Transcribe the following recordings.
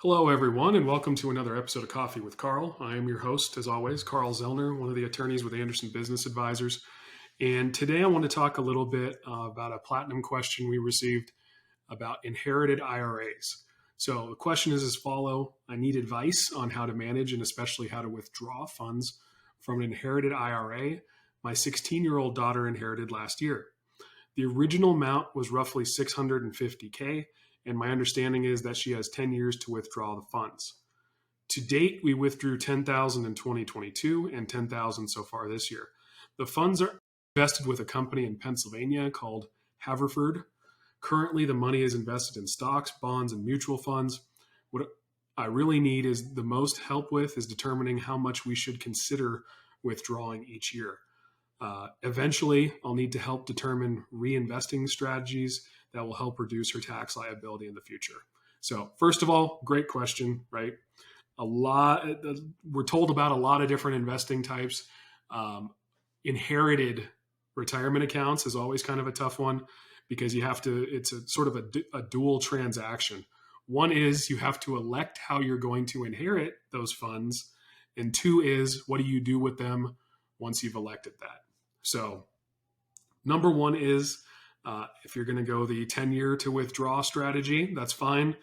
Hello, everyone, and welcome to another episode of Coffee with Carl. I am your host, as always, Carl Zellner, one of the attorneys with Anderson Business Advisors. And today I want to talk a little bit about a platinum question we received about inherited IRAs. So the question is as follow. I need advice on how to manage and especially how to withdraw funds from an inherited IRA my 16-year-old daughter inherited last year. The original amount was roughly 650K, and my understanding is that she has 10 years to withdraw the funds. To date, we withdrew 10,000 in 2022 and 10,000 so far this year. The funds are invested with a company in Pennsylvania called Haverford. Currently, the money is invested in stocks, bonds, and mutual funds. What I really need is the most help with is determining how much we should consider withdrawing each year. Eventually, I'll need to help determine reinvesting strategies that will help reduce her tax liability in the future. So, first of all, great question, right? We're told about a lot of different investing types. Inherited retirement accounts is always kind of a tough one because it's a sort of a dual transaction. One is you have to elect how you're going to inherit those funds. And two is what do you do with them once you've elected that? So number one is if you're going to go the 10-year to withdraw strategy, that's fine.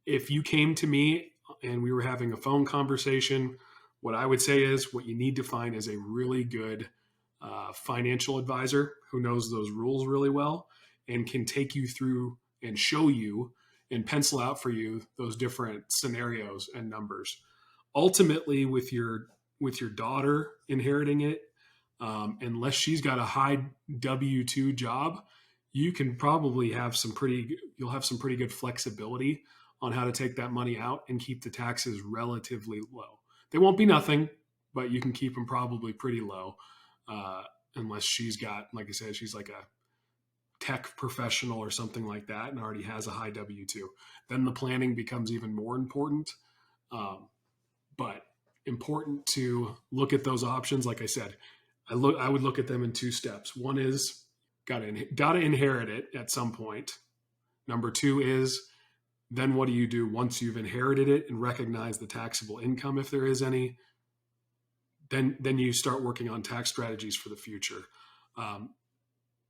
If you came to me and we were having a phone conversation, what I would say is what you need to find is a really good financial advisor who knows those rules really well and can take you through and show you and pencil out for you those different scenarios and numbers. Ultimately, with your daughter inheriting it, unless she's got a high W-2 job, you can probably you'll have some pretty good flexibility on how to take that money out and keep the taxes relatively low. They won't be nothing, but you can keep them probably pretty low, unless she's got, like I said, she's like a tech professional or something like that and already has a high W-2. Then the planning becomes even more important. But important to look at those options. Like I said, I would look at them in two steps. One is got to inherit it at some point. Number two is then what do you do once you've inherited it and recognize the taxable income if there is any? Then you start working on tax strategies for the future.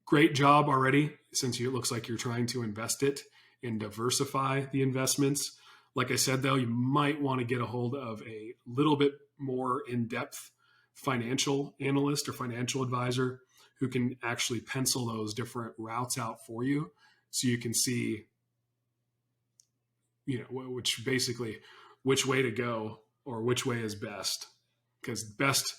Great job already, since it looks like you're trying to invest it and diversify the investments. Like I said, though, you might want to get a hold of a little bit more in-depth financial analyst or financial advisor who can actually pencil those different routes out for you so you can see, which way to go or which way is best. Because best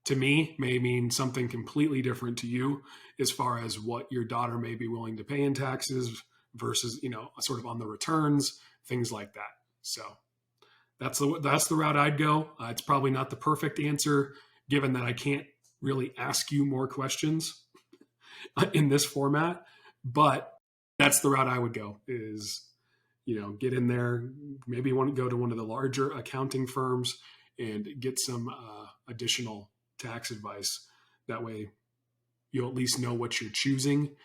to me may mean something completely different to you as far as what your daughter may be willing to pay in taxes versus, sort of on the returns, things like that. So that's the route I'd go. It's probably not the perfect answer given that I can't really ask you more questions in this format, but that's the route I would go is, get in there, maybe want to go to one of the larger accounting firms and get some additional tax advice. That way you'll at least know what you're choosing.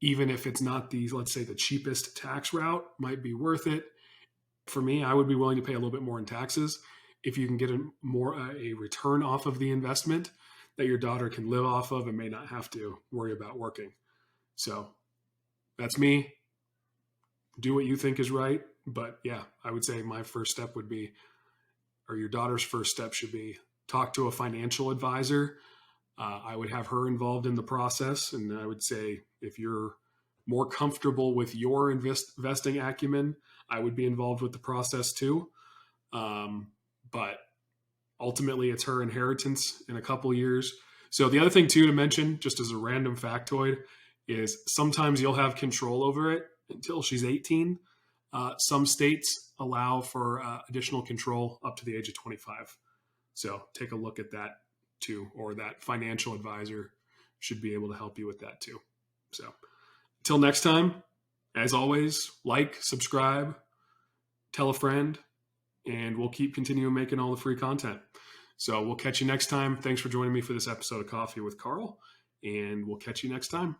Even if it's not let's say the cheapest tax route might be worth it. For me, I would be willing to pay a little bit more in taxes if you can get a return off of the investment that your daughter can live off of and may not have to worry about working. So that's me. Do what you think is right. But yeah, I would say my first step would be, or your daughter's first step should be, talk to a financial advisor. I would have her involved in the process. And I would say if you're more comfortable with your investing acumen, I would be involved with the process too. But ultimately, it's her inheritance in a couple years. So the other thing too to mention, just as a random factoid, is sometimes you'll have control over it until she's 18. Some states allow for additional control up to the age of 25. So take a look at that too, or that financial advisor should be able to help you with that too. So until next time, as always, like, subscribe, tell a friend, and we'll keep continuing making all the free content. So we'll catch you next time. Thanks for joining me for this episode of Coffee with Carl, and we'll catch you next time.